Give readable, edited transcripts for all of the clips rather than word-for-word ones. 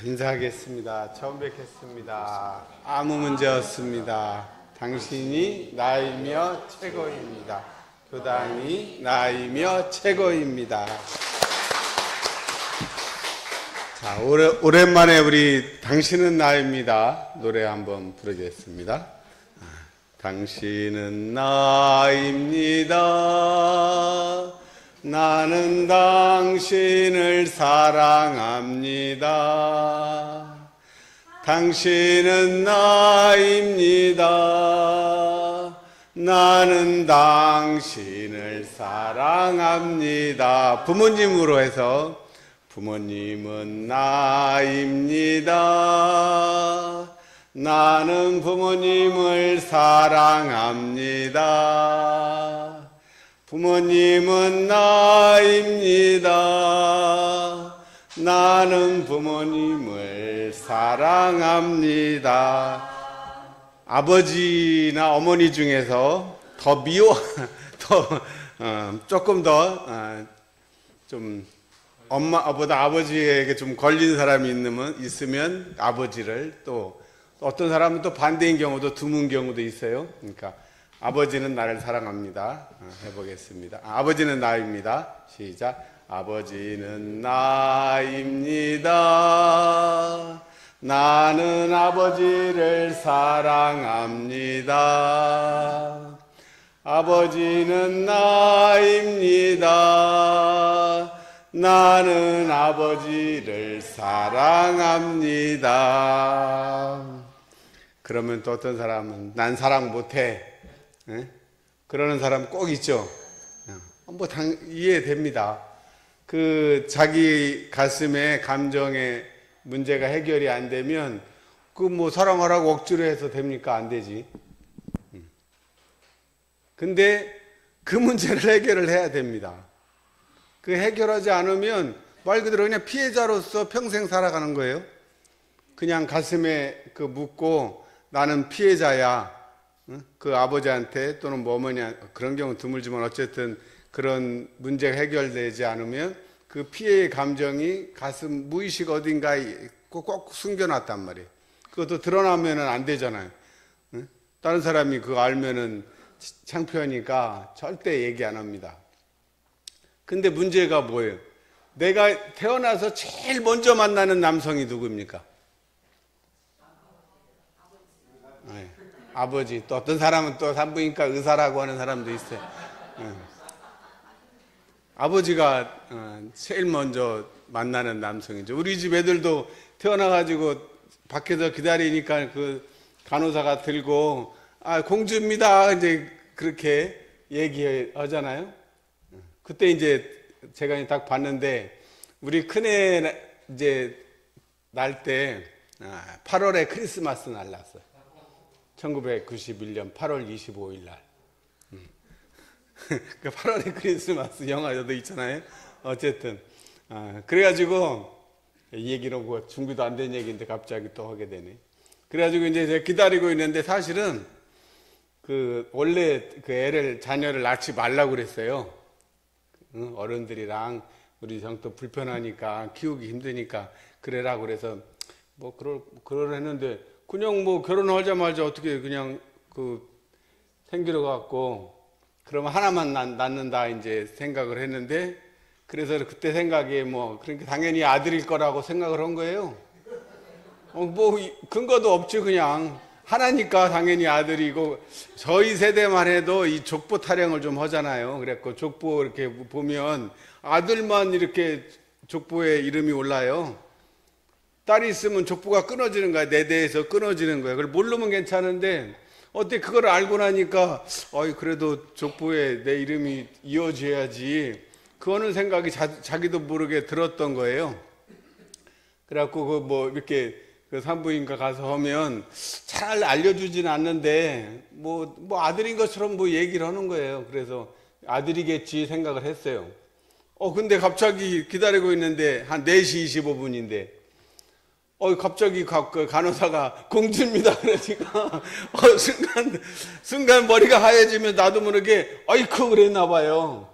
인사하겠습니다. 처음 뵙겠습니다. 아무 문제 없습니다. 당신이 나이며 최고입니다. 교단이 나이며 최고입니다. 자, 오랜만에 우리 당신은 나입니다. 노래 한번 부르겠습니다. 당신은 나입니다. 나는 당신을 사랑합니다. 당신은 나입니다. 나는 당신을 사랑합니다. 부모님으로 해서 부모님은 나입니다. 나는 부모님을 사랑합니다. 부모님은 나입니다. 나는 부모님을 사랑합니다. 아버지나 어머니 중에서 더 조금 더 좀 엄마보다 아버지에게 좀 걸린 사람이 있으면 아버지를, 또 어떤 사람은 또 반대인 경우도 드문 경우도 있어요. 그러니까 아버지는 나를 사랑합니다. 해보겠습니다. 아버지는 나입니다. 시작. 아버지는 나입니다. 나는 아버지를 사랑합니다. 아버지는 나입니다. 나는 아버지를 사랑합니다. 그러면 또 어떤 사람은 난 사랑 못해. 그러는 사람 꼭 있죠. 이해됩니다. 자기 가슴에 감정에 문제가 해결이 안 되면 사랑하라고 억지로 해서 됩니까? 안 되지. 근데 그 문제를 해결을 해야 됩니다. 해결하지 않으면 말 그대로 그냥 피해자로서 평생 살아가는 거예요. 그냥 가슴에 묻고 나는 피해자야. 그 아버지한테 또는 어머니, 그런 경우 드물지만 어쨌든 그런 문제가 해결되지 않으면 그 피해의 감정이 가슴 무의식 어딘가에 꼭 숨겨놨단 말이에요. 그것도 드러나면 안 되잖아요. 다른 사람이 그거 알면은 창피하니까 절대 얘기 안 합니다. 근데 문제가 뭐예요? 내가 태어나서 제일 먼저 만나는 남성이 누구입니까? 아버지. 또 어떤 사람은 또 산부인과 의사라고 하는 사람도 있어요. 아버지가 제일 먼저 만나는 남성이죠. 우리 집 애들도 태어나가지고 밖에서 기다리니까 그 간호사가 들고 공주입니다. 이제 그렇게 얘기하잖아요. 그때 이제 제가 딱 봤는데 우리 큰애 이제 날 때 8월에 크리스마스 날 났어요. 1991년 8월 25일 날. 8월에 크리스마스 영화도 있잖아요. 어쨌든 그래가지고 이 얘기로 뭐 준비도 안 된 얘기인데 갑자기 또 하게 되네. 그래가지고 이제 제가 기다리고 있는데 사실은 원래 자녀를 낳지 말라고 그랬어요. 어른들이랑 우리 성도 불편하니까 키우기 힘드니까 그래라고 그래서 그러했는데 그냥 결혼하자마자 어떻게 그냥 생기러 갖고 그러면 하나만 낳는다 이제 생각을 했는데, 그래서 그때 생각에 그러니까 당연히 아들일 거라고 생각을 한 거예요. 근거도 없지. 그냥 하나니까 당연히 아들이고, 저희 세대만 해도 이 족보 타령을 좀 하잖아요. 그래갖고 족보 이렇게 보면 아들만 이렇게 족보에 이름이 올라요. 딸이 있으면 족보가 끊어지는 거야. 내 대에서 끊어지는 거야. 그걸 모르면 괜찮은데 어떻게 그걸 알고 나니까 그래도 족보에 내 이름이 이어져야지, 그거는 생각이 자기도 모르게 들었던 거예요. 그래갖고 이렇게 산부인과 가서 하면 잘 알려주진 않는데 아들인 것처럼 얘기를 하는 거예요. 그래서 아들이겠지 생각을 했어요. 근데 갑자기 기다리고 있는데 한 4시 25분인데 갑자기 간호사가 공주입니다 그러니까 순간 머리가 하얘지면 나도 모르게 어이쿠 그랬나 봐요.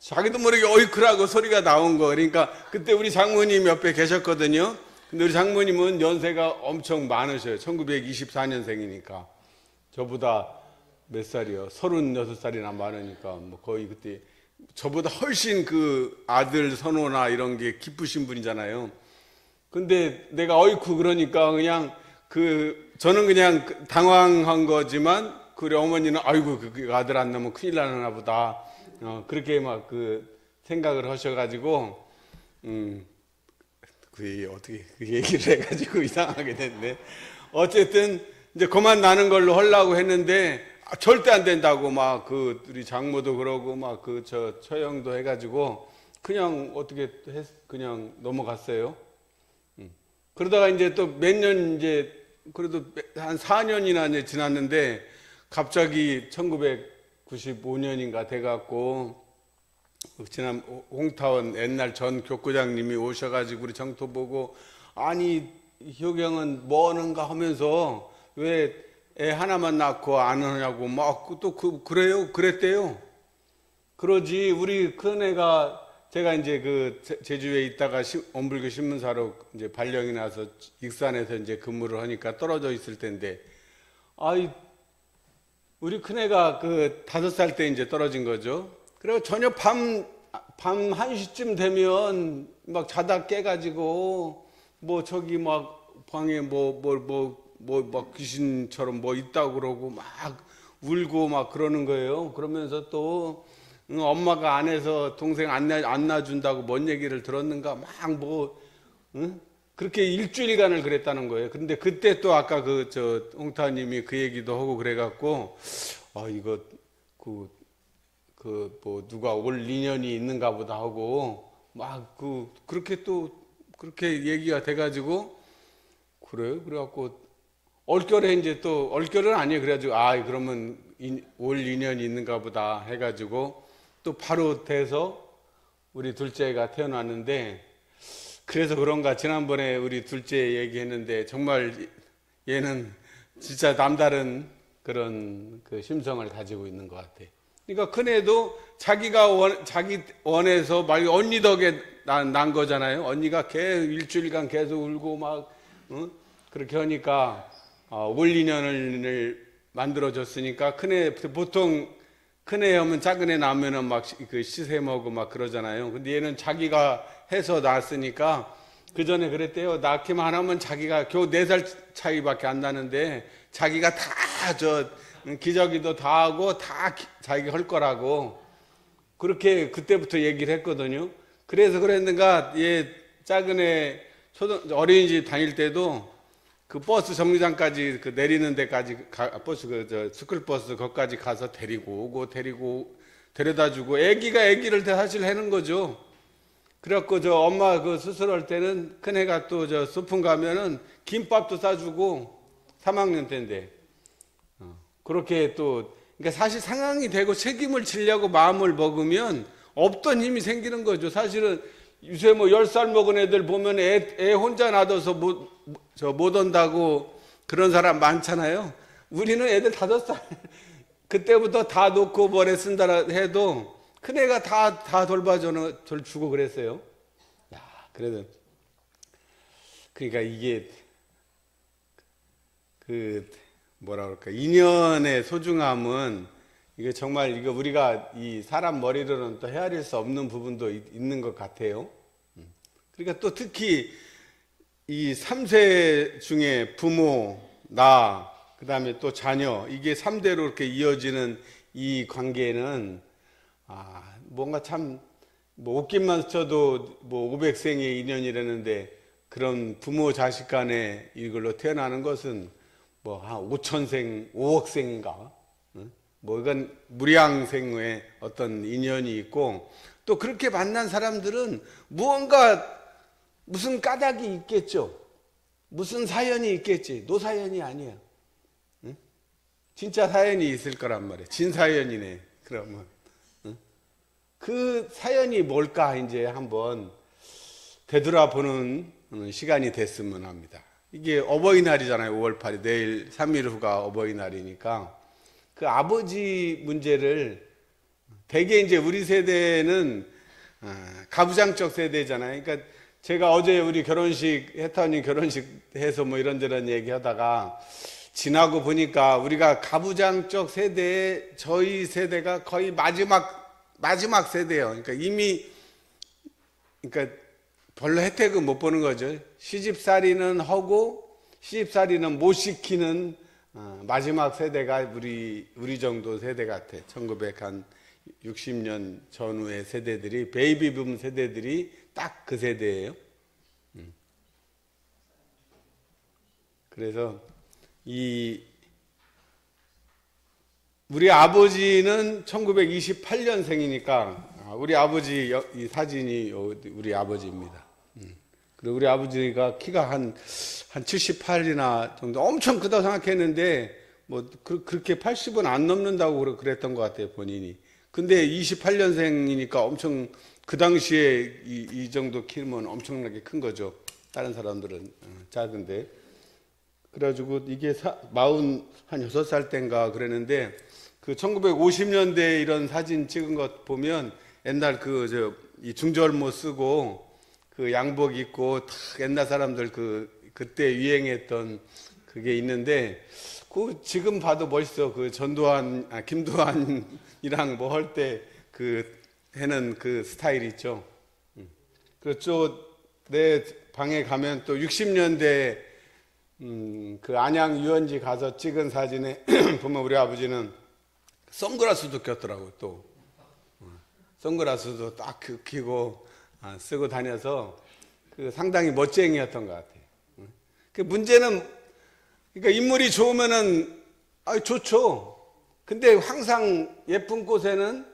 자기도 모르게 어이쿠라고 소리가 나온 거. 그러니까 그때 우리 장모님 옆에 계셨거든요. 근데 우리 장모님은 연세가 엄청 많으셔요. 1924년생이니까. 저보다 몇 살이요? 36살이나 많으니까 뭐 거의 그때 저보다 훨씬 그 아들 선호나 이런 게 기쁘신 분이잖아요. 근데 내가 어이쿠 그러니까 그냥 저는 그냥 당황한 거지만 우리 어머니는 아이고 그 아들 안 나면 큰일 나나 보다. 그렇게 막 그 생각을 하셔가지고 그 어떻게 그 얘기를 해가지고 이상하게 됐네. 어쨌든 이제 그만 나는 걸로 하려고 했는데 절대 안 된다고 막 우리 장모도 그러고 막 처형도 해가지고 그냥 어떻게 그냥 넘어갔어요. 그러다가 이제 또 몇 년 이제 그래도 한 4년이나 이제 지났는데 갑자기 1995년인가 돼갖고 지난 홍타원 옛날 전 교구장님이 오셔가지고 우리 정토 보고 아니 효경은 뭐 하는가 하면서 왜 애 하나만 낳고 안 하냐고 막 또 그래요 그랬대요. 그러지 우리 큰애가 제가 이제 제주에 있다가 엄불교 신문사로 이제 발령이 나서 익산에서 이제 근무를 하니까 떨어져 있을 텐데 아이 우리 큰애가 5살 때 이제 떨어진 거죠. 그리고 저녁 밤 1시쯤 되면 막 자다 깨가지고 뭐 저기 막 방에 막 귀신처럼 뭐 있다고 그러고 막 울고 막 그러는 거예요. 그러면서 또 엄마가 안에서 동생 안 놔준다고 뭔 얘기를 들었는가 막 그렇게 일주일간을 그랬다는 거예요. 근데 그때 또 아까 홍타님이 그 얘기도 하고 그래갖고 이거 뭐 누가 올 인연이 있는가 보다 하고 막 그렇게 또 그렇게 얘기가 돼가지고 그래요. 그래갖고 얼결에 이제 또 얼결은 아니에요. 그래가지고 그러면 올 인연이 있는가 보다 해가지고 또 바로 돼서 우리 둘째가 태어났는데 그래서 그런가 지난번에 우리 둘째 얘기했는데 정말 얘는 진짜 남다른 그런 심성을 가지고 있는 것 같아. 그러니까 큰애도 자기 원해서 막 언니 덕에 난 거잖아요. 언니가 일주일간 계속 울고 막 그렇게 하니까 올 인연을 만들어줬으니까 큰애 보통 큰애 하면 작은애 낳으면은 막 시세 먹고 막 그러잖아요. 근데 얘는 자기가 해서 낳았으니까 그 전에 그랬대요. 낳기만 하면 자기가 겨우 4살 차이밖에 안 나는데 자기가 다 기저귀도 다 하고 다 자기가 할 거라고 그렇게 그때부터 얘기를 했거든요. 그래서 그랬는가 얘 작은애 어린이집 다닐 때도 그 버스 정류장까지 내리는 데까지 버스 스쿨버스 거기까지 가서 데리고 오고 데려다 주고 애기를 사실 하는 거죠. 그래갖고 엄마 수술할 때는 큰애가 또 소풍 가면은 김밥도 싸주고 3학년 때인데 그렇게 또 그러니까 사실 상황이 되고 책임을 지려고 마음을 먹으면 없던 힘이 생기는 거죠. 사실은 요새 뭐 10살 먹은 애들 보면 애 혼자 놔둬서 못 온다고 그런 사람 많잖아요. 우리는 애들 5살 그때부터 다 놓고 뭐래 쓴다 해도 큰애가 다 돌봐주고 그랬어요. 야, 그래도 그러니까 이게 뭐라 그럴까 인연의 소중함은 이게 정말 우리가 이 사람 머리로는 또 헤아릴 수 없는 부분도 있는 것 같아요. 그러니까 또 특히 이 3세 중에 부모, 그 다음에 또 자녀 이게 3대로 이렇게 이어지는 이 관계는 뭔가 참 뭐 옷깃만 스쳐도 뭐 500생의 인연이라는데 그런 부모 자식 간에 이걸로 태어나는 것은 뭐 한 5천생, 5억생인가? 뭐 이건 무량생의 어떤 인연이 있고 또 그렇게 만난 사람들은 무슨 까닭이 있겠죠. 무슨 사연이 있겠지. 노사연이 아니야. 응? 진짜 사연이 있을 거란 말이야. 진사연이네. 그러면 그 사연이 뭘까 이제 한번 되돌아보는 시간이 됐으면 합니다. 이게 어버이날이잖아요. 5월 8일 내일 3일 후가 어버이날이니까 그 아버지 문제를 대개 이제 우리 세대는 가부장적 세대잖아요. 그러니까 제가 어제 우리 결혼식, 혜타님 결혼식 해서 뭐 이런저런 얘기하다가 지나고 보니까 우리가 가부장적 세대에 저희 세대가 거의 마지막 세대예요. 그러니까 이미, 그러니까 별로 혜택은 못 보는 거죠. 시집살이는 하고 시집살이는 못 시키는 마지막 세대가 우리 정도 세대 같아. 1960년 전후의 세대들이, 베이비붐 세대들이 딱 그 세대예요. 그래서 우리 아버지는 1928년생이니까 우리 아버지 이 사진이 우리 아버지입니다. 그리고 우리 아버지가 키가 한 78이나 정도, 엄청 크다고 생각했는데 뭐 그렇게 80은 안 넘는다고 그랬던 것 같아요, 본인이. 근데 28년생이니까 엄청, 그 당시에 이 정도 키면 엄청나게 큰 거죠. 다른 사람들은 작은데. 그래가지고 이게 46살 때인가 그랬는데, 그 1950년대 이런 사진 찍은 것 보면 옛날 이 중절모 쓰고 그 양복 입고 탁 옛날 사람들 그때 유행했던 그게 있는데, 그 지금 봐도 멋있어. 그 김두한이랑 뭐 할 때 해는 그 스타일 있죠. 그렇죠. 내 방에 가면 또 60년대 그 안양 유원지 가서 찍은 사진에 보면 우리 아버지는 선글라스도 꼈더라고. 또 선글라스도 딱 끼고 쓰고 다녀서 상당히 멋쟁이였던 것 같아요. 그 문제는, 그러니까 인물이 좋으면은 좋죠. 근데 항상 예쁜 꽃에는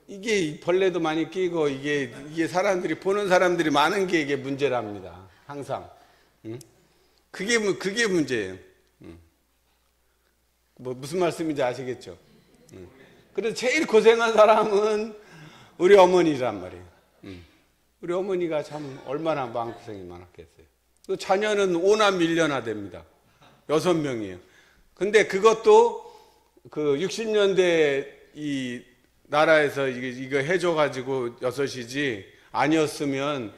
이게 벌레도 많이 끼고 이게 사람들이, 보는 사람들이 많은 게 이게 문제랍니다. 항상. 그게 문제예요. 뭐 무슨 말씀인지 아시겠죠? 그래서 제일 고생한 사람은 우리 어머니란 말이에요. 우리 어머니가 참 얼마나 마음고생이 많았겠어요. 그 자녀는 5남 1년아 됩니다. 6명이에요. 근데 그것도 그 60년대 이 나라에서 이거 해줘가지고 6이지, 아니었으면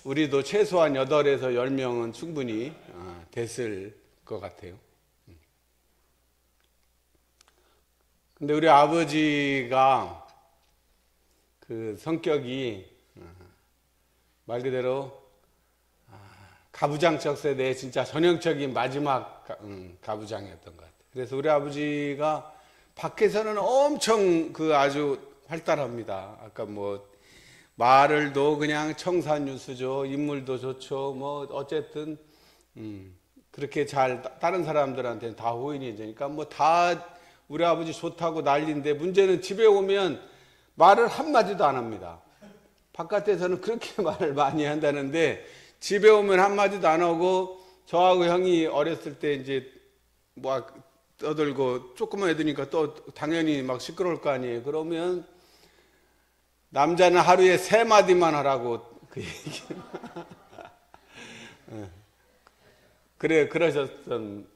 우리도 최소한 8에서 10명은 충분히 됐을 것 같아요. 근데 우리 아버지가 그 성격이 말 그대로 가부장적 세대의 진짜 전형적인 마지막 가부장이었던 것 같아요. 그래서 우리 아버지가 밖에서는 엄청 아주 활달합니다. 아까 뭐 말을도 그냥 청산유수죠. 인물도 좋죠. 뭐 어쨌든 그렇게 잘 다른 사람들한테는 다 호인이 되니까 뭐 다 우리 아버지 좋다고 난리인데, 문제는 집에 오면 말을 한마디도 안 합니다. 바깥에서는 그렇게 말을 많이 한다는데 집에 오면 한마디도 안 하고, 저하고 형이 어렸을 때 이제 뭐 떠들고 조그만 애들이니까 또 당연히 막 시끄러울 거 아니에요. 그러면 남자는 하루에 3마디만 하라고 그 얘기. 그러셨던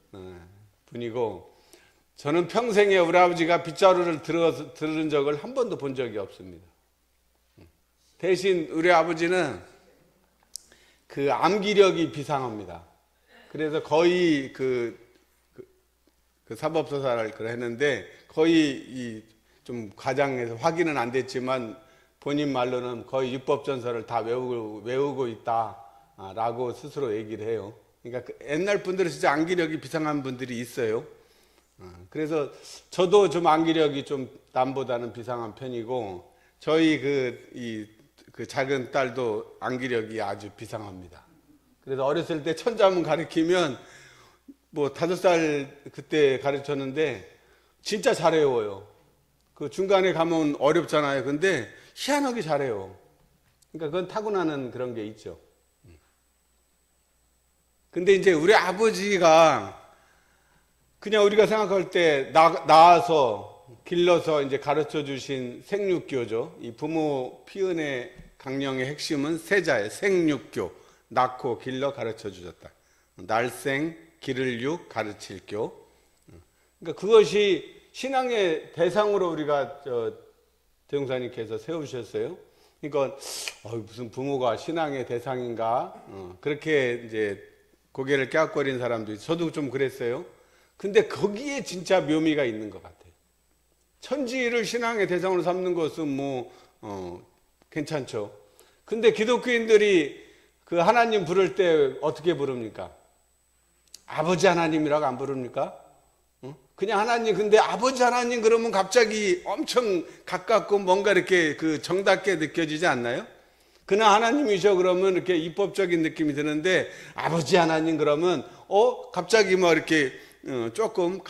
분이고, 저는 평생에 우리 아버지가 빗자루를 들은 적을 한 번도 본 적이 없습니다. 대신 우리 아버지는 그 암기력이 비상합니다. 그래서 거의 그 사법조사를 했는데 거의 좀 과장해서 확인은 안 됐지만 본인 말로는 거의 입법전서를 다 외우고 있다라고 스스로 얘기를 해요. 그러니까 옛날 분들은 진짜 암기력이 비상한 분들이 있어요. 그래서 저도 좀 암기력이 좀 남보다는 비상한 편이고, 저희 그 작은 딸도 암기력이 아주 비상합니다. 그래서 어렸을 때 천자문 가르치면 뭐 5살 그때 가르쳤는데 진짜 잘 외워요. 그 중간에 가면 어렵잖아요. 근데 희한하게 잘해요. 그러니까 그건 타고나는 그런 게 있죠. 근데 이제 우리 아버지가 그냥 우리가 생각할 때 낳아서 길러서 이제 가르쳐 주신 생육교죠. 이 부모 피은의 강령의 핵심은 세자예요. 생육교. 낳고 길러 가르쳐 주셨다. 날생, 기를 육, 가르칠 교. 그러니까 그것이 신앙의 대상으로 우리가 대웅사님께서 세우셨어요. 그러니까 무슨 부모가 신앙의 대상인가? 그렇게 이제 고개를 깨악거리는 사람도 있어요. 저도 좀 그랬어요. 근데 거기에 진짜 묘미가 있는 것 같아요. 천지를 신앙의 대상으로 삼는 것은 괜찮죠. 근데 기독교인들이 그 하나님 부를 때 어떻게 부릅니까? 아버지 하나님이라고 안 부릅니까? 그냥 하나님. 근데 아버지 하나님 그러면 갑자기 엄청 가깝고 뭔가 이렇게 그 정답게 느껴지지 않나요? 그냥 하나님이셔 그러면 이렇게 입법적인 느낌이 드는데 아버지 하나님 그러면 갑자기 뭐 이렇게 조금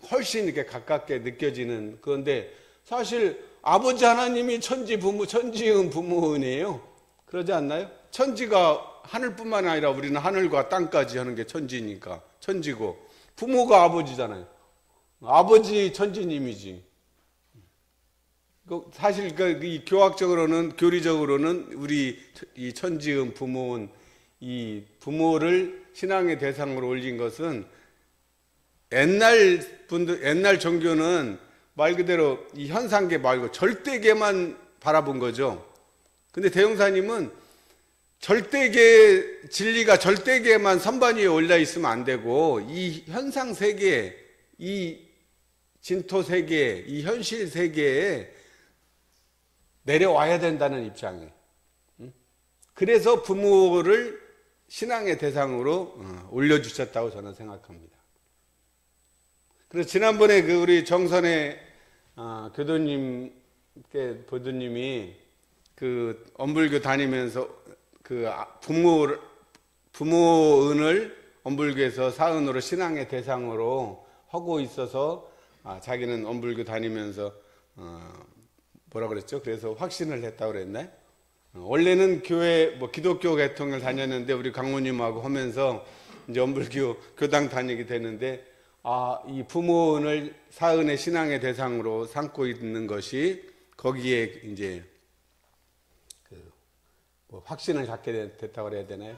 훨씬 이렇게 가깝게 느껴지는. 그런데 사실 아버지 하나님이 천지의 부모은이에요. 그러지 않나요? 천지가 하늘뿐만 아니라 우리는 하늘과 땅까지 하는 게 천지니까 천지고, 부모가 아버지잖아요. 아버지 천지님이지. 사실 이 교학적으로는, 교리적으로는 우리 이 천지의 부모는, 이 부모를 신앙의 대상으로 올린 것은 옛날 종교는 말 그대로 이 현상계 말고 절대계만 바라본 거죠. 근데 대형사님은 절대계, 진리가 절대계만 선반 위에 올려 있으면 안 되고 이 현상 세계, 이 진토 세계, 이 현실 세계에 내려와야 된다는 입장이에요. 그래서 부모를 신앙의 대상으로 올려주셨다고 저는 생각합니다. 그래서 지난번에 우리 정선의 교도님이 그 엄불교 다니면서 그 부모은을 엄불교에서 사은으로 신앙의 대상으로 하고 있어서 자기는 엄불교 다니면서 뭐라 그랬죠? 그래서 확신을 했다고 그랬나요? 원래는 교회 기독교 계통을 다녔는데 우리 강모님하고 하면서 이제 엄불교 교당 다니게 되는데 이 부모은을 사은의 신앙의 대상으로 삼고 있는 것이 거기에 이제 확신을 갖게 됐다고 그래야 되나요?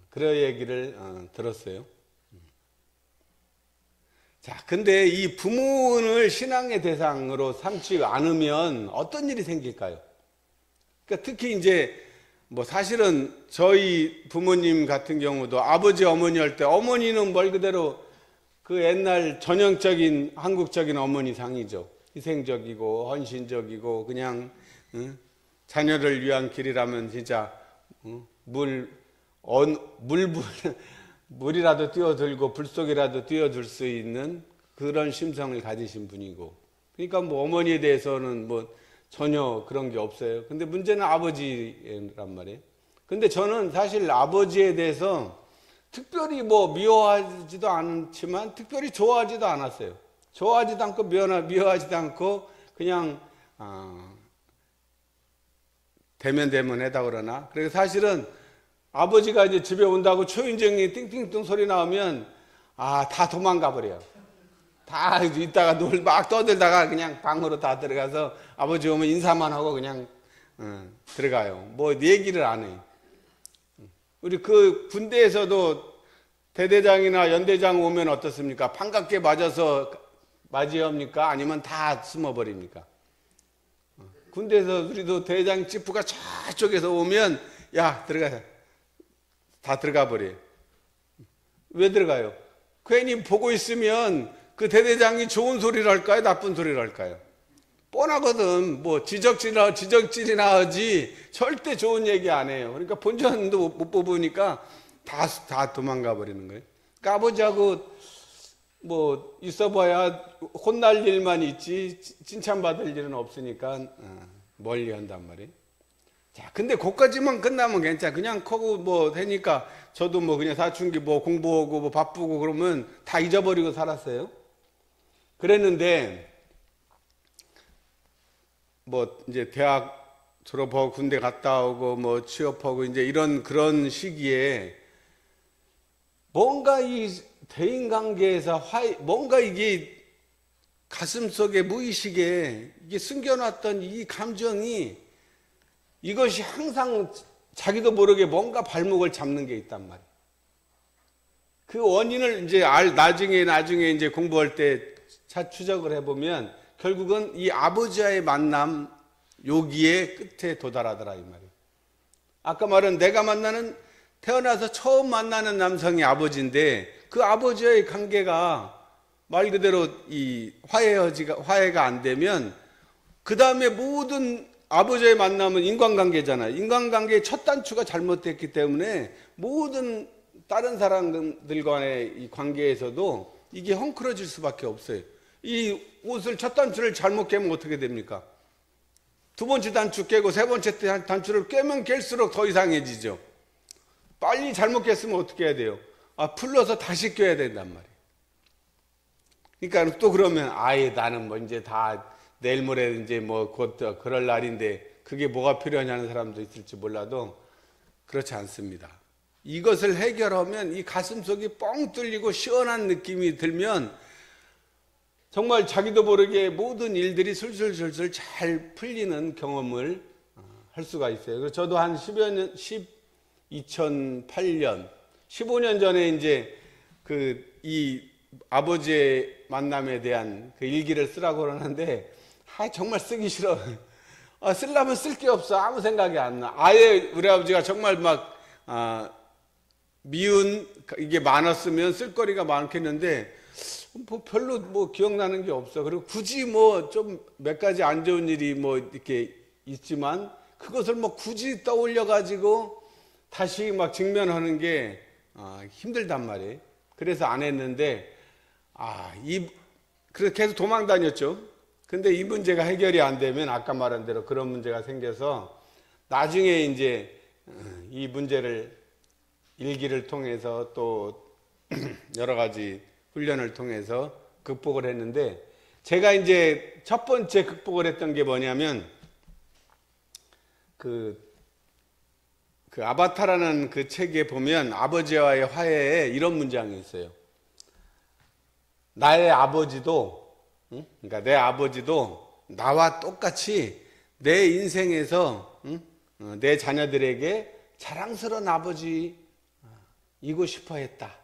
그런 얘기를 들었어요. 자, 근데 이 부모은을 신앙의 대상으로 삼지 않으면 어떤 일이 생길까요? 그러니까 특히 이제 사실은 저희 부모님 같은 경우도 아버지 어머니 할 때 어머니는 말 그대로 그 옛날 전형적인 한국적인 어머니 상이죠. 희생적이고 헌신적이고 그냥 자녀를 위한 길이라면 진짜 물이라도 뛰어들고 불 속이라도 뛰어들 수 있는 그런 심성을 가지신 분이고, 그러니까 어머니에 대해서는 전혀 그런 게 없어요. 근데 문제는 아버지란 말이에요. 근데 저는 사실 아버지에 대해서 특별히 미워하지도 않지만 특별히 좋아하지도 않았어요. 좋아하지도 않고 미워하지도 않고 그냥 대면대면하다 그러나. 그래서 사실은 아버지가 이제 집에 온다고 초인종이 띵띵띵 소리 나오면 다 도망가 버려요. 다 이따가 막 떠들다가 그냥 방으로 다 들어가서 아버지 오면 인사만 하고 그냥 들어가요. 얘기를 안 해요. 우리 그 군대에서도 대대장이나 연대장 오면 어떻습니까? 반갑게 맞이합니까? 아니면 다 숨어버립니까? 군대에서 우리도 대장 지프가 저쪽에서 오면 야 들어가자. 다 들어가 버려요. 왜 들어가요? 괜히 보고 있으면 그 대대장이 좋은 소리를 할까요? 나쁜 소리를 할까요? 뻔하거든. 지적질이나 하지 절대 좋은 얘기 안 해요. 그러니까 본전도 못 뽑으니까 다 도망가 버리는 거예요. 그러니까 아버지하고 있어봐야 혼날 일만 있지 칭찬받을 일은 없으니까 멀리 한단 말이에요. 자, 근데 그까지만 끝나면 괜찮아. 그냥 커고 되니까 저도 그냥 사춘기 공부하고 바쁘고 그러면 다 잊어버리고 살았어요. 그랬는데 이제 대학 졸업하고 군대 갔다 오고 취업하고 이제 그런 시기에 뭔가 이 대인관계에서 뭔가 이게 가슴속에 무의식에 이게 숨겨놨던 이 감정이 이것이 항상 자기도 모르게 뭔가 발목을 잡는 게 있단 말이에요. 그 원인을 이제 나중에 이제 공부할 때 추적을 해보면 결국은 이 아버지와의 만남 여기에 끝에 도달하더라 이 말이에요. 아까 말한 내가 만나는 태어나서 처음 만나는 남성이 아버지인데 그 아버지와의 관계가 말 그대로 이 화해가 안 되면 그 다음에 모든 아버지의 만남은 인간관계잖아요. 인간관계의 첫 단추가 잘못됐기 때문에 모든 다른 사람들과의 이 관계에서도 이게 헝클어질 수밖에 없어요. 이 옷을 첫 단추를 잘못 깨면 어떻게 됩니까? 두 번째 단추 깨고 세 번째 단추를 깨면 깰수록 더 이상해지죠. 빨리 잘못 깼으면 어떻게 해야 돼요? 풀러서 다시 껴야 된단 말이에요. 그러니까 또 그러면 아예 나는 뭐 이제 다 내일 모레 이제 뭐 곧 그럴 날인데 그게 뭐가 필요하냐는 사람도 있을지 몰라도 그렇지 않습니다. 이것을 해결하면 이 가슴속이 뻥 뚫리고 시원한 느낌이 들면 정말 자기도 모르게 모든 일들이 술술술술 잘 풀리는 경험을 할 수가 있어요. 그래서 저도 한 2008년, 15년 전에 이제 이 아버지의 만남에 대한 그 일기를 쓰라고 그러는데 정말 쓰기 싫어. 쓰려면 쓸 게 없어. 아무 생각이 안 나. 아예 우리 아버지가 정말 막 미운 이게 많았으면 쓸거리가 많겠는데 뭐 별로 뭐 기억나는 게 없어. 그리고 굳이 뭐 좀 몇 가지 안 좋은 일이 뭐 이렇게 있지만 그것을 뭐 굳이 떠올려 가지고 다시 막 직면하는 게 힘들단 말이에요. 그래서 안 했는데 그래서 계속 도망 다녔죠. 근데 이 문제가 해결이 안 되면 아까 말한 대로 그런 문제가 생겨서 나중에 이제 이 문제를 일기를 통해서 또 여러 가지 훈련을 통해서 극복을 했는데 제가 이제 첫 번째 극복을 했던 게 뭐냐면 그 아바타라는 그 책에 보면 아버지와의 화해에 이런 문장이 있어요. 나의 아버지도 그러니까 내 아버지도 나와 똑같이 내 인생에서 내 자녀들에게 자랑스러운 아버지이고 싶어 했다.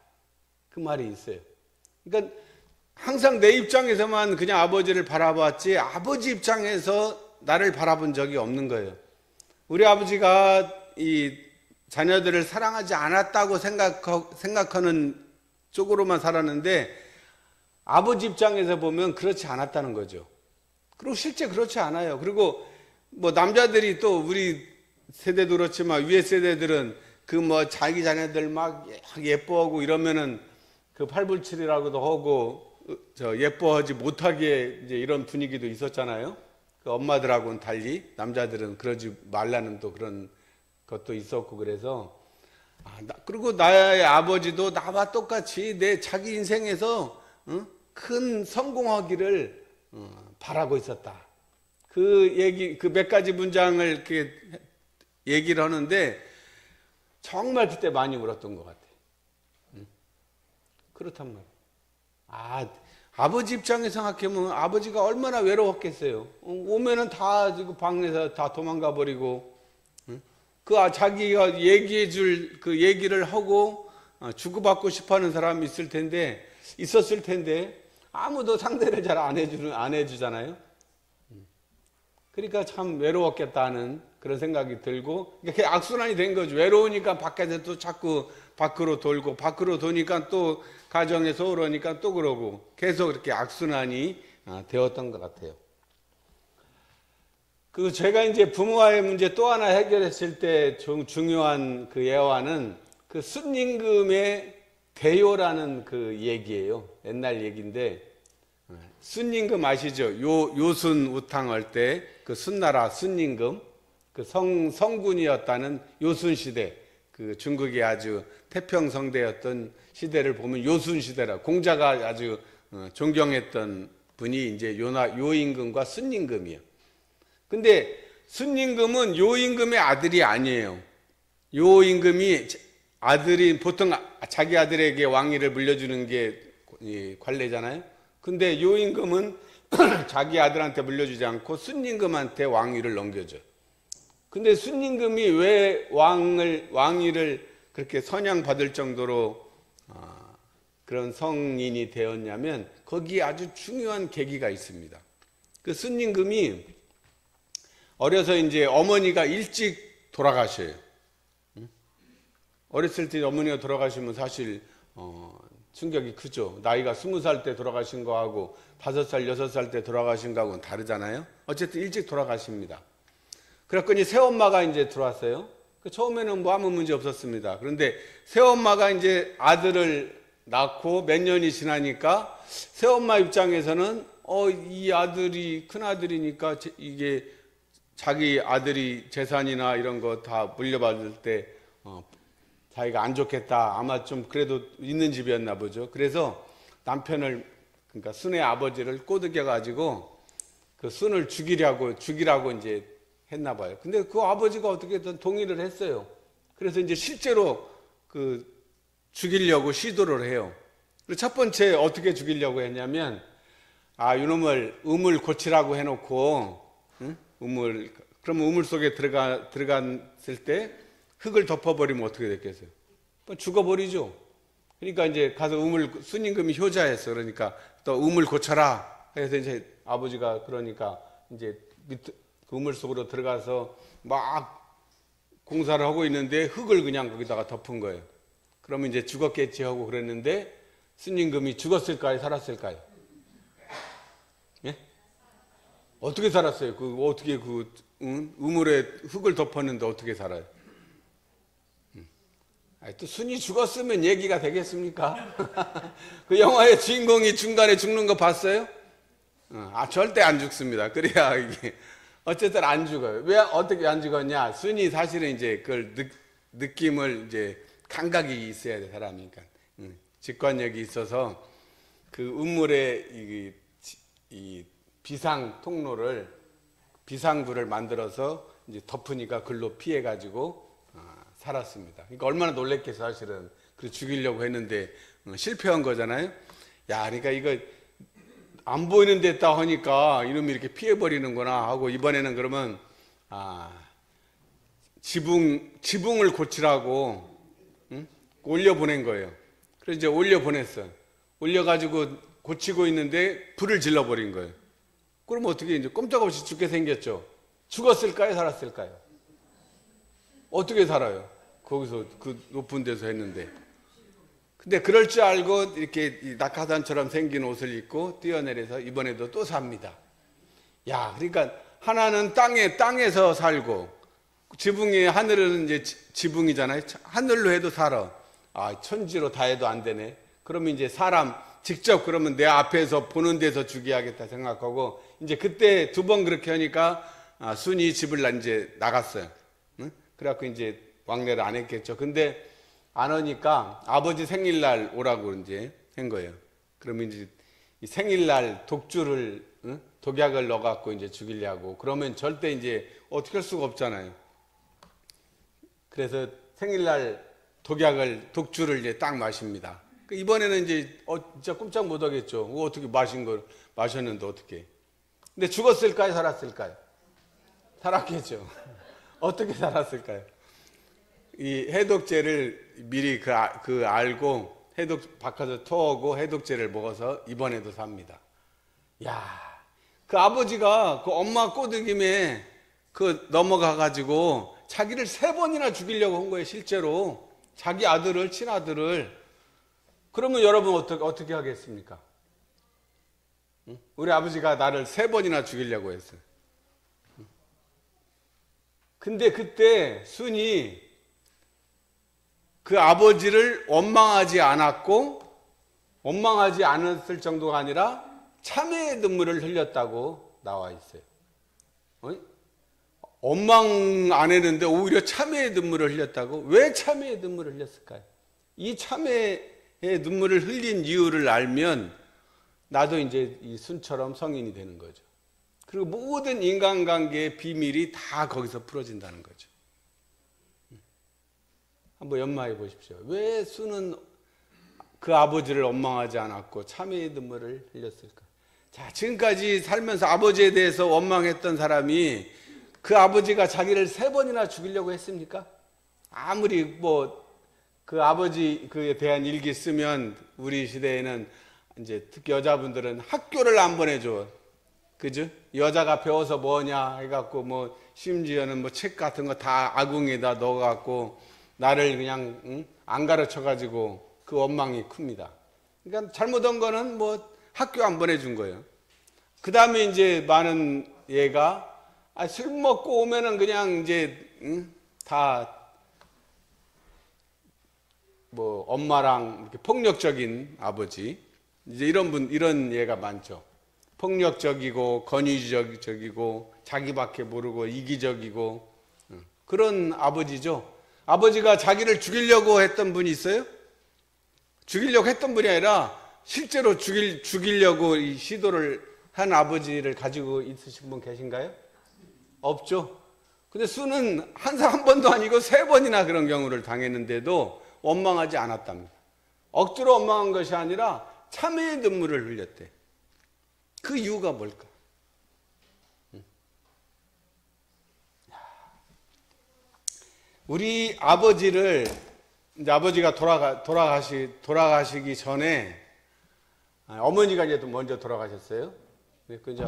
그 말이 있어요. 그러니까 항상 내 입장에서만 그냥 아버지를 바라봤지 아버지 입장에서 나를 바라본 적이 없는 거예요. 우리 아버지가 이 자녀들을 사랑하지 않았다고 생각하는 쪽으로만 살았는데 아버지 입장에서 보면 그렇지 않았다는 거죠. 그리고 실제 그렇지 않아요. 그리고 뭐 남자들이 또 우리 세대도 그렇지만 위에 세대들은 그 뭐 자기 자녀들 막 예뻐하고 이러면은 그 팔불출이라고도 하고 예뻐하지 못하게 이제 이런 분위기도 있었잖아요. 그 엄마들하고는 달리 남자들은 그러지 말라는 또 그런 것도 있었고 그래서 그리고 나의 아버지도 나와 똑같이 내 자기 인생에서 큰 성공하기를 바라고 있었다. 그 몇 가지 문장을 이렇게 얘기를 하는데 정말 그때 많이 울었던 것 같아요. 그렇단 말이에요. 아버지 입장에서 생각하면 아버지가 얼마나 외로웠겠어요. 오면은 다 지금 방에서 다 도망가 버리고, 자기가 얘기해 줄 그 얘기를 하고 주고받고 싶어 하는 사람이 있었을 텐데, 아무도 상대를 잘 안 해주잖아요. 그러니까 참 외로웠겠다는 그런 생각이 들고, 이렇게 악순환이 된 거죠. 외로우니까 밖에서 또 자꾸 밖으로 돌고, 밖으로 도니까 또 가정에서 오르니까 또 그러고, 계속 이렇게 악순환이 되었던 것 같아요. 제가 이제 부모와의 문제 또 하나 해결했을 때 중요한 그 예화는 그 순임금의 대요라는 그 얘기예요. 옛날 얘기인데, 순임금 아시죠? 요순 우탕할 때 그 순나라 순임금, 그 성군이었다는 요순 시대, 그 중국이 아주 태평성대였던 시대를 보면 요순 시대라, 공자가 아주 존경했던 분이 이제 요임금과 순임금이에요. 근데 순임금은 요임금의 아들이 아니에요. 요임금이 보통 자기 아들에게 왕위를 물려주는 게 관례잖아요. 근데 요임금은 자기 아들한테 물려주지 않고 순임금한테 왕위를 넘겨줘. 근데 순임금이 왜 왕위를 그렇게 선양받을 정도로 그런 성인이 되었냐면 거기에 아주 중요한 계기가 있습니다. 그 순임금이 어려서 이제 어머니가 일찍 돌아가셔요. 어렸을 때 어머니가 돌아가시면 사실 충격이 크죠. 나이가 20살 때 돌아가신 거하고 5살, 6살 때 돌아가신 거하고는 다르잖아요. 어쨌든 일찍 돌아가십니다. 그랬더니 새엄마가 이제 들어왔어요. 처음에는 뭐 아무 문제 없었습니다. 그런데 새엄마가 이제 아들을 낳고 몇 년이 지나니까 새엄마 입장에서는 이 아들이 큰 아들이니까 이게 자기 아들이 재산이나 이런 거 다 물려받을 때 자기가 안 좋겠다. 아마 좀 그래도 있는 집이었나 보죠. 그래서 남편을, 그러니까 순의 아버지를 꼬드겨 가지고 그 순을 죽이라고 이제 했나 봐요. 근데 그 아버지가 어떻게든 동의를 했어요. 그래서 이제 실제로 그 죽이려고 시도를 해요. 그리고 첫 번째 어떻게 죽이려고 했냐면, 이놈을 우물 고치라고 해놓고, 응? 그러면 우물 속에 들어갔을 때 흙을 덮어버리면 어떻게 됐겠어요? 죽어버리죠. 그러니까 이제 가서 순임금이 효자했어. 그러니까 또 우물 고쳐라. 그래서 이제 아버지가 그러니까 이제 그 우물 속으로 들어가서 막 공사를 하고 있는데 흙을 그냥 거기다가 덮은 거예요. 그러면 이제 죽었겠지 하고 그랬는데 순임금이 죽었을까요? 살았을까요? 예? 어떻게 살았어요? 어떻게 우물에 흙을 덮었는데 어떻게 살아요? 또 순이 죽었으면 얘기가 되겠습니까? 그 영화의 주인공이 중간에 죽는 거 봤어요? 절대 안 죽습니다. 그래야 이게 어쨌든 안 죽어요. 왜 어떻게 안 죽었냐? 순이 사실은 이제 그걸 느낌을 이제 감각이 있어야 돼, 사람이니까. 직관력이 있어서 그 우물에 이 비상 통로를, 비상구를 만들어서 이제 덮으니까 글로 피해가지고 살았습니다. 그러니까 얼마나 놀랬겠어, 사실은. 그래서 죽이려고 했는데 실패한 거잖아요. 그러니까 이거 안 보이는 데다 하니까 이놈이 이렇게 피해버리는구나 하고, 이번에는 그러면 지붕을 고치라고 올려보낸 거예요. 그래서 이제 올려보냈어요. 올려가지고 고치고 있는데 불을 질러버린 거예요. 그럼 어떻게 이제 꼼짝없이 죽게 생겼죠. 죽었을까요? 살았을까요? 어떻게 살아요? 거기서 그 높은 데서 했는데. 근데 그럴 줄 알고 이렇게 낙하산처럼 생긴 옷을 입고 뛰어내려서 이번에도 또 삽니다. 그러니까 하나는 땅에서 살고, 지붕이, 하늘은 이제 지붕이잖아요. 하늘로 해도 살아. 천지로 다 해도 안 되네. 그러면 이제 사람 직접, 그러면 내 앞에서 보는 데서 죽여야겠다 생각하고, 이제 그때 2번 그렇게 하니까 순이 집을 이제 나갔어요. 응? 그래갖고 이제 왕래를 안 했겠죠. 근데 안 오니까 아버지 생일날 오라고 이제 한 거예요. 그러면 이제 이 생일날 독약을 넣어갖고 이제 죽이려고. 그러면 절대 이제 어떻게 할 수가 없잖아요. 그래서 생일날 독주를 이제 딱 마십니다. 이번에는 이제 진짜 꼼짝 못 하겠죠. 어떻게 마셨는데 어떻게. 근데 죽었을까요? 살았을까요? 살았겠죠. 어떻게 살았을까요? 이 해독제를 미리 알고 바꿔서 토하고 해독제를 먹어서 이번에도 삽니다. 그 아버지가 그 엄마 꼬드김에 넘어가가지고 자기를 3번이나 죽이려고 한 거예요, 실제로. 자기 아들을, 친아들을. 그러면 여러분 어떻게 하겠습니까? 우리 아버지가 나를 3번이나 죽이려고 했어요. 근데 그때 순이 그 아버지를 원망하지 않았을 정도가 아니라 참회의 눈물을 흘렸다고 나와 있어요. 원망 안 했는데 오히려 참회의 눈물을 흘렸다고? 왜 참회의 눈물을 흘렸을까요? 이 참회의 눈물을 흘린 이유를 알면 나도 이제 이 순처럼 성인이 되는 거죠. 그리고 모든 인간관계의 비밀이 다 거기서 풀어진다는 거죠. 한번 연마해 보십시오. 왜 순은 그 아버지를 원망하지 않았고 참회의 눈물을 흘렸을까? 지금까지 살면서 아버지에 대해서 원망했던 사람이 그 아버지가 자기를 3번이나 죽이려고 했습니까? 아무리 그 아버지 그에 대한 일기 쓰면 우리 시대에는 이제 특히 여자분들은 학교를 안 보내줘. 그죠? 여자가 배워서 뭐냐 해갖고 심지어는 책 같은 거 다 아궁에다 넣어갖고 나를 그냥 안 가르쳐 가지고 그 원망이 큽니다. 그러니까 잘못한 거는 뭐 학교 안 보내준 거예요. 그 다음에 이제 많은 얘가 술 먹고 오면은 그냥 이제 다 뭐 엄마랑 이렇게 폭력적인 아버지, 이제 이런 예가 많죠. 폭력적이고 권위적이고 자기밖에 모르고 이기적이고 그런 아버지죠. 아버지가 자기를 죽이려고 했던 분이 있어요? 죽이려고 했던 분이 아니라 실제로 죽이려고 이 시도를 한 아버지를 가지고 있으신 분 계신가요? 없죠. 근데 수는 한 번도 아니고 3번이나 그런 경우를 당했는데도 원망하지 않았답니다. 억지로 원망한 것이 아니라 참회의 눈물을 흘렸대. 그 이유가 뭘까? 우리 아버지를 이제 아버지가 돌아가시기 전에 어머니가 이제 먼저 돌아가셨어요.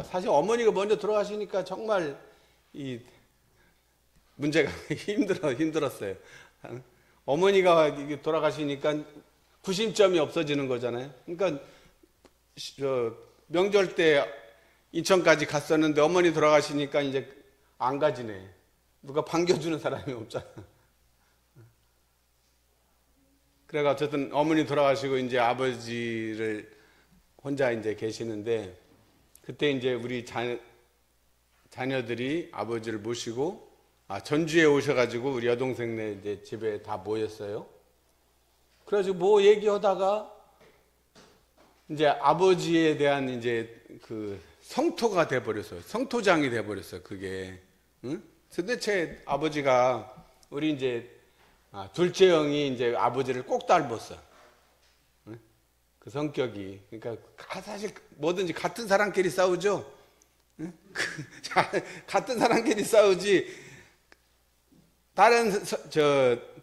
사실 어머니가 먼저 돌아가시니까 정말 이 문제가 힘들었어요. 어머니가 돌아가시니까 구심점이 없어지는 거잖아요. 그러니까 명절 때 인천까지 갔었는데 어머니 돌아가시니까 이제 안 가지네. 누가 반겨주는 사람이 없잖아. 그래가 어쨌든 어머니 돌아가시고 이제 아버지를 혼자 이제 계시는데 그때 이제 우리 자녀들이 아버지를 모시고 전주에 오셔가지고 우리 여동생네 이제 집에 다 모였어요. 그래가지고 뭐 얘기하다가 이제 아버지에 대한 이제 그 성토가 돼버렸어요. 성토장이 돼버렸어요. 그게. 응? 도대체 아버지가 우리 이제 둘째 형이 이제 아버지를 꼭 닮았어. 응? 그 성격이. 그러니까 사실 뭐든지 같은 사람끼리 싸우죠. 응? 같은 사람끼리 싸우지. 다른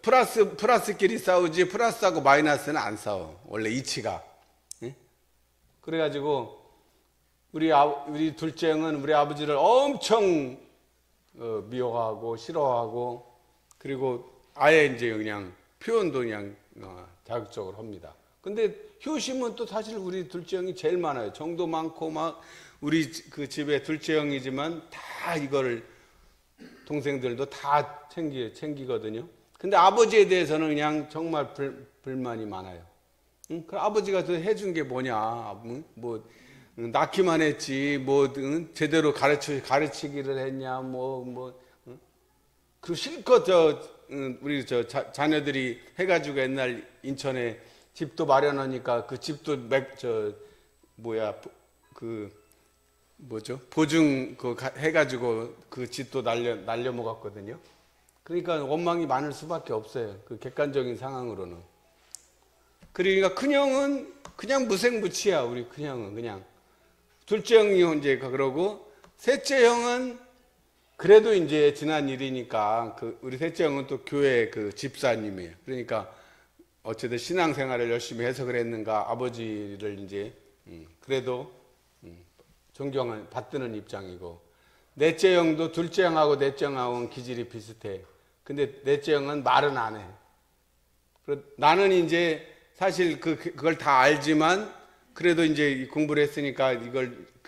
플러스끼리 싸우지 플러스하고 마이너스는 안 싸워. 원래 이치가. 응? 그래가지고 우리 둘째 형은 우리 아버지를 엄청 미워하고 싫어하고 그리고 아예 이제 그냥 표현도 그냥 자극적으로 합니다. 근데 효심은 또 사실 우리 둘째 형이 제일 많아요. 정도 많고 막 우리 그 집에 둘째 형이지만 다 이거를 동생들도 다 챙기거든요. 근데 아버지에 대해서는 그냥 정말 불만이 많아요. 응? 그 아버지가 해준 게 뭐냐? 뭐 낳기만 했지, 뭐 제대로 가르치기를 했냐, 응? 그 실컷 우리 자녀들이 해가지고 옛날 인천에 집도 마련하니까 그 집도 보증 해가지고 그 집도 날려 먹었거든요. 그러니까 원망이 많을 수밖에 없어요. 그 객관적인 상황으로는. 그러니까 큰형은 그냥 무색무취야. 우리 큰형은 그냥. 둘째 형이 이제 그러고 셋째 형은 그래도 이제 지난 일이니까 우리 셋째 형은 또 교회 그 집사님이에요. 그러니까 어쨌든 신앙생활을 열심히 해서 그랬는가 아버지를 이제 그래도 존경을 받드는 입장이고 넷째 형도 둘째 형하고 넷째 형하고는 기질이 비슷해. 근데 넷째 형은 말은 안 해. 나는 이제 사실 그걸 다 알지만 그래도 이제 공부를 했으니까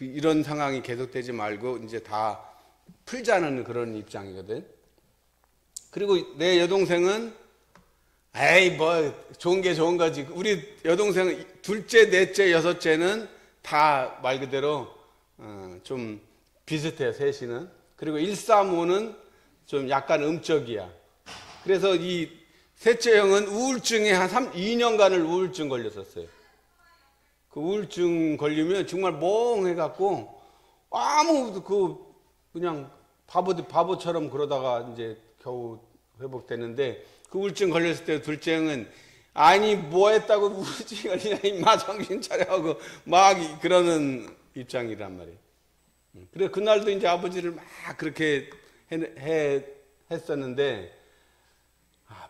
이런 상황이 계속되지 말고 이제 다 풀자는 그런 입장이거든. 그리고 내 여동생은 에이 뭐 좋은 게 좋은 거지. 우리 여동생은 둘째, 넷째, 여섯째는 다 말 그대로 좀 비슷해요. 셋이는. 그리고 1, 3, 5는 좀 약간 음적이야. 그래서 이 셋째 형은 우울증에 한 2년간을 우울증 걸렸었어요. 그 우울증 걸리면 정말 멍해갖고 그냥 바보처럼 그러다가 이제 겨우 회복되는데 그 우울증 걸렸을 때 둘째 형은 아니 뭐 했다고 우울증이 걸리냐 임마 정신 차려 하고 막 그러는 입장이란 말이에요. 그래 그날도 이제 아버지를 막 그렇게 했었는데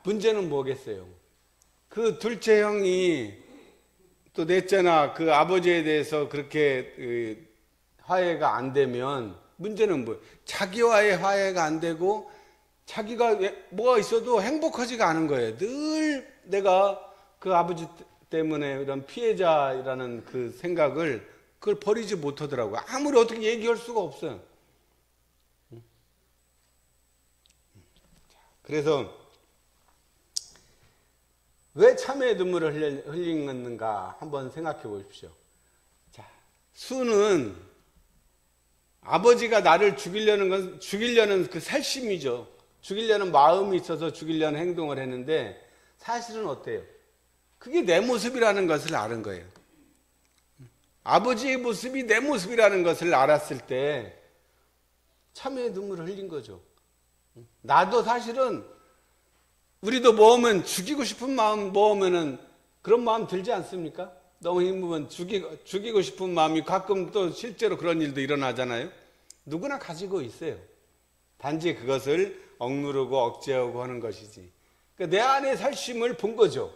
문제는 뭐겠어요? 그 둘째 형이 또 넷째나 그 아버지에 대해서 그렇게 화해가 안 되면 문제는 뭐예요? 자기와의 화해가 안 되고 자기가 뭐가 있어도 행복하지가 않은 거예요. 늘 내가 그 아버지 때문에 이런 피해자라는 그 생각을 그걸 버리지 못하더라고요. 아무리 어떻게 얘기할 수가 없어요. 그래서 왜 참회의 눈물을 흘리는가 한번 생각해 보십시오. 자, 수는 아버지가 나를 죽이려는 그 살심이죠. 죽이려는 마음이 있어서 죽이려는 행동을 했는데 사실은 어때요? 그게 내 모습이라는 것을 아는 거예요. 아버지의 모습이 내 모습이라는 것을 알았을 때 참회의 눈물을 흘린 거죠. 나도 사실은 우리도 모으면 죽이고 싶은 마음 모으면은 그런 마음 들지 않습니까? 너무 힘들면 죽이고 싶은 마음이 가끔 또 실제로 그런 일도 일어나잖아요. 누구나 가지고 있어요. 단지 그것을 억누르고 억제하고 하는 것이지. 그러니까 내 안의 살심을 본 거죠.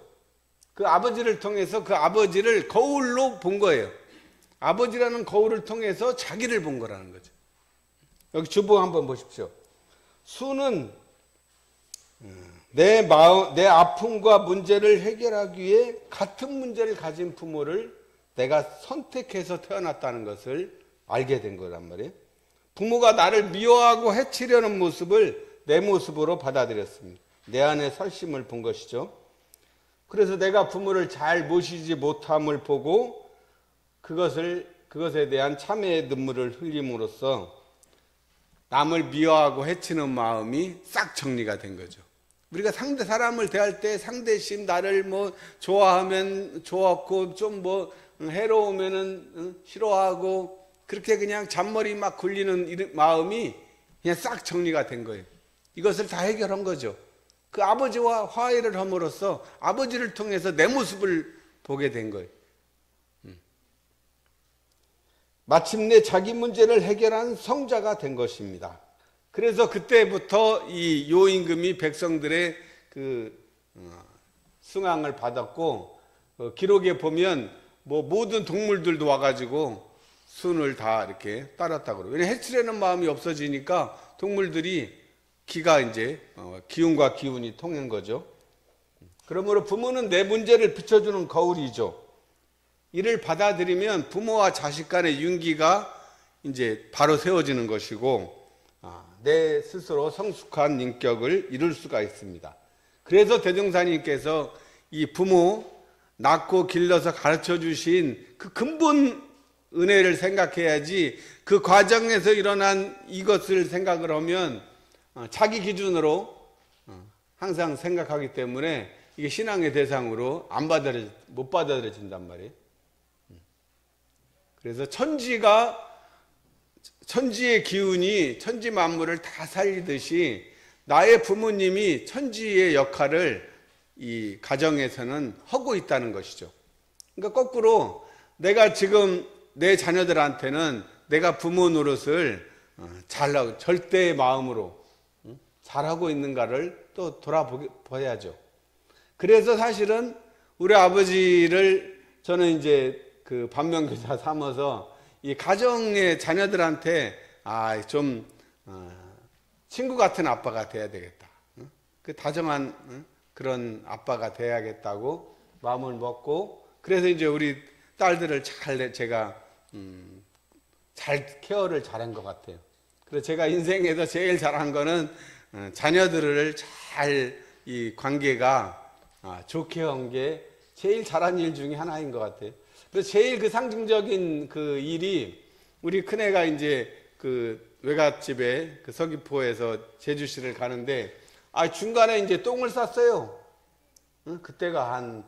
그 아버지를 통해서 그 아버지를 거울로 본 거예요. 아버지라는 거울을 통해서 자기를 본 거라는 거죠. 여기 주보 한번 보십시오. 수는 내 아픔과 문제를 해결하기 위해 같은 문제를 가진 부모를 내가 선택해서 태어났다는 것을 알게 된 거란 말이에요. 부모가 나를 미워하고 해치려는 모습을 내 모습으로 받아들였습니다. 내 안에 설심을 본 것이죠. 그래서 내가 부모를 잘 모시지 못함을 보고 그것에 대한 참회의 눈물을 흘림으로써 남을 미워하고 해치는 마음이 싹 정리가 된 거죠. 우리가 상대 사람을 대할 때 상대심, 나를 뭐 좋아하면 좋았고 좀 뭐 해로우면은 싫어하고 그렇게 그냥 잔머리 막 굴리는 마음이 그냥 싹 정리가 된 거예요. 이것을 다 해결한 거죠. 그 아버지와 화해를 함으로써 아버지를 통해서 내 모습을 보게 된 거예요. 마침내 자기 문제를 해결한 성자가 된 것입니다. 그래서 그때부터 이 요임금이 백성들의 승앙을 받았고, 기록에 보면 뭐 모든 동물들도 와가지고 순을 다 이렇게 따랐다고 그래요. 왜냐하면 해치려는 마음이 없어지니까 동물들이 기가 이제 기운과 기운이 통한 거죠. 그러므로 부모는 내 문제를 비춰주는 거울이죠. 이를 받아들이면 부모와 자식 간의 윤기가 이제 바로 세워지는 것이고, 내 스스로 성숙한 인격을 이룰 수가 있습니다. 그래서 대종사님께서 이 부모 낳고 길러서 가르쳐 주신 그 근본 은혜를 생각해야지, 그 과정에서 일어난 이것을 생각을 하면 자기 기준으로 항상 생각하기 때문에 이게 신앙의 대상으로 못 받아들여진단 말이에요. 그래서 천지의 기운이 천지 만물을 다 살리듯이 나의 부모님이 천지의 역할을 이 가정에서는 하고 있다는 것이죠. 그러니까 거꾸로 내가 지금 내 자녀들한테는 내가 부모 노릇을 잘하고 절대의 마음으로 잘하고 있는가를 또 돌아봐야죠. 그래서 사실은 우리 아버지를 저는 이제 그 반면교사 삼아서 이 가정의 자녀들한테 좀 친구 같은 아빠가 돼야 되겠다. 그 다정한 그런 아빠가 돼야겠다고 마음을 먹고, 그래서 이제 우리 딸들을 제가 잘 케어를 잘한 것 같아요. 그래서 제가 인생에서 제일 잘한 거는 자녀들을 잘 이 관계가 좋게 한 게 제일 잘한 일 중에 하나인 것 같아요. 그래서 제일 그 상징적인 그 일이 우리 큰애가 이제 그 외갓집에 그 서귀포에서 제주시를 가는데 중간에 이제 똥을 쌌어요. 그때가 한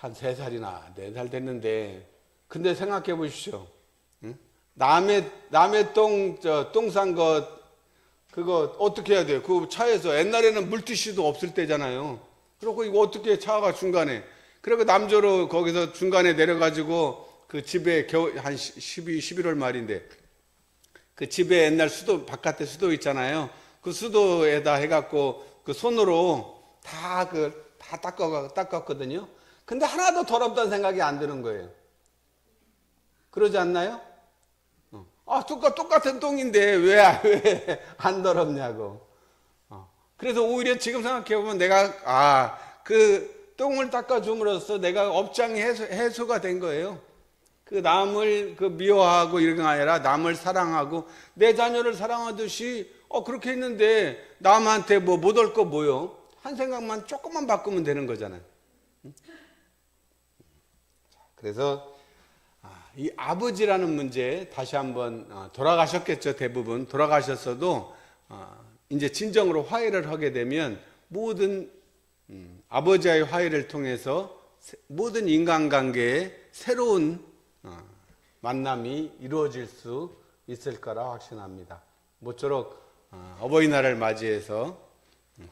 3살이나 4살 됐는데, 근데 생각해 보십시오. 남의 똥 싼 그거 어떻게 해야 돼요? 그 차에서 옛날에는 물티슈도 없을 때잖아요. 그리고 이거 어떻게 차가 중간에, 그리고 남조로 거기서 중간에 내려가지고 그 집에 한 11월 말인데 그 집에 옛날 바깥에 수도 있잖아요. 그 수도에다 해갖고 그 손으로 다 닦았거든요. 근데 하나도 더럽다는 생각이 안 드는 거예요. 그러지 않나요? 똑같은 똥인데 왜 안 더럽냐고. 그래서 오히려 지금 생각해보면 내가, 그 똥을 닦아줌으로써 내가 업장이 해소가 된 거예요. 그 남을 그 미워하고 이런 게 아니라 남을 사랑하고 내 자녀를 사랑하듯이 그렇게 했는데 남한테 뭐 못 올 거 뭐요? 한 생각만 조금만 바꾸면 되는 거잖아요. 그래서 이 아버지라는 문제 다시 한번 돌아가셨겠죠. 대부분 돌아가셨어도 이제 진정으로 화해를 하게 되면 모든 아버지와의 화해를 통해서 모든 인간관계에 새로운 만남이 이루어질 수 있을 거라 확신합니다. 모쪼록 어버이날을 맞이해서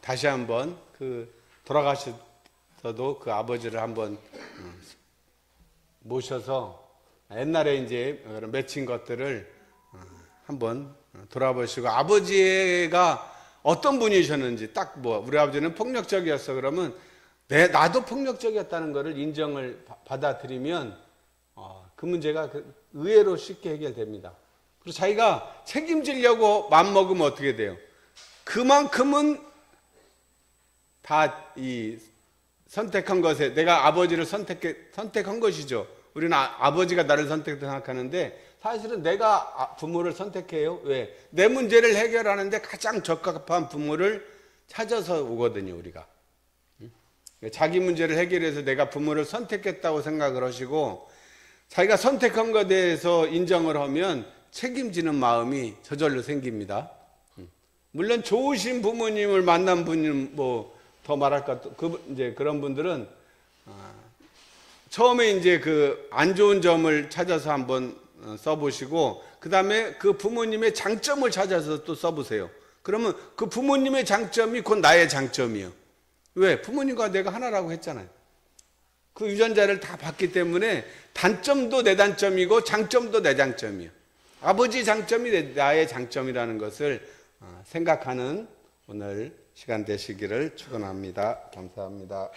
다시 한번 그 돌아가셔도 그 아버지를 한번 모셔서 옛날에 이제 맺힌 것들을 한번 돌아보시고 아버지가 어떤 분이셨는지 딱 우리 아버지는 폭력적이었어 그러면 나도 폭력적이었다는 것을 인정을 받아들이면 그 문제가 의외로 쉽게 해결됩니다. 그리고 자기가 책임지려고 맘먹으면 어떻게 돼요? 그만큼은 다 이 선택한 것에 내가 아버지를 선택한 것이죠. 우리는 아버지가 나를 선택했다 생각하는데 사실은 내가 부모를 선택해요. 왜? 내 문제를 해결하는데 가장 적합한 부모를 찾아서 오거든요, 우리가. 자기 문제를 해결해서 내가 부모를 선택했다고 생각을 하시고 자기가 선택한 것에 대해서 인정을 하면 책임지는 마음이 저절로 생깁니다. 물론 좋으신 부모님을 만난 분은 더 말할까 이제 그런 분들은 처음에 이제 그 안 좋은 점을 찾아서 한번 써보시고 그 다음에 그 부모님의 장점을 찾아서 또 써보세요. 그러면 그 부모님의 장점이 곧 나의 장점이에요. 왜? 부모님과 내가 하나라고 했잖아요. 그 유전자를 다 봤기 때문에 단점도 내 단점이고 장점도 내 장점이에요. 아버지 장점이 나의 장점이라는 것을 생각하는 오늘 시간 되시기를 축원합니다. 감사합니다.